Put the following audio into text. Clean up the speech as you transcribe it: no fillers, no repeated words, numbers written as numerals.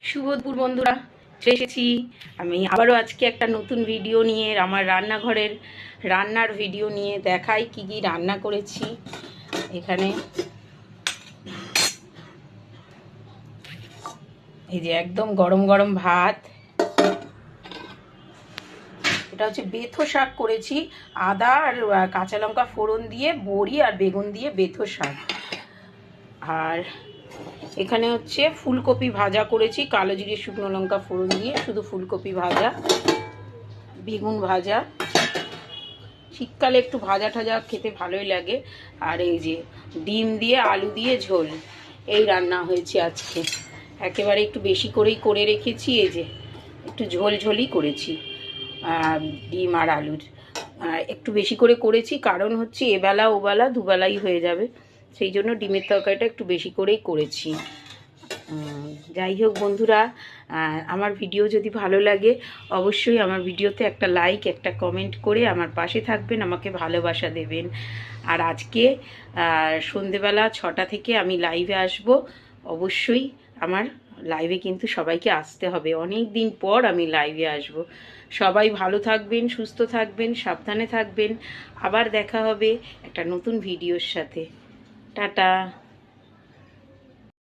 শুভ দুপুর বন্ধুরা, এসেছি আমি আবারও আজকে একটা নতুন ভিডিও নিয়ে। আমার রান্নাঘরের রান্নার ভিডিও নিয়ে দেখাই কি কি রান্না করেছি। এখানে এই যে একদম গরম গরম ভাত, এটা হচ্ছে বেথো শাক করেছি, আদা আর কাঁচা লঙ্কা ফোড়ন দিয়ে, বড়ি আর বেগুন দিয়ে বেথো শাক। আর এখানে হচ্ছে ফুলকপি ভাজা করেছি, কালো জিরে শুকনো লঙ্কা ফোড়ন দিয়ে, শুধু ফুলকপি ভাজা, বেগুন ভাজা। শীতকালে একটু ভাজা ঠাজা খেতে ভালোই লাগে। আর এই যে ডিম দিয়ে আলু দিয়ে ঝোল, এই রান্না হয়েছে আজকে। একেবারে একটু বেশি করেই করে রেখেছি, এই যে একটু ঝোল ঝোলই করেছি ডিম আর আলুর। একটু বেশি করে করেছি কারণ হচ্ছে এবেলা ওবেলা দুবেলাই হয়ে যাবে, সেই জন্য ডিমের তরকারিটা একটু বেশি করেই করেছি। যাই হোক বন্ধুরা, আমার ভিডিও যদি ভালো লাগে অবশ্যই আমার ভিডিওতে একটা লাইক একটা কমেন্ট করে আমার পাশে থাকবেন, আমাকে ভালোবাসা দেবেন। আর আজকে সন্ধেবেলা 6টা থেকে আমি লাইভে আসব। অবশ্যই আমার লাইভে কিন্তু সবাইকে আসতে হবে, অনেক দিন পর আমি লাইভে আসব। সবাই ভালো থাকবেন, সুস্থ থাকবেন, সাবধানে থাকবেন। আবার দেখা হবে একটা নতুন ভিডিওর সাথে। টাটা।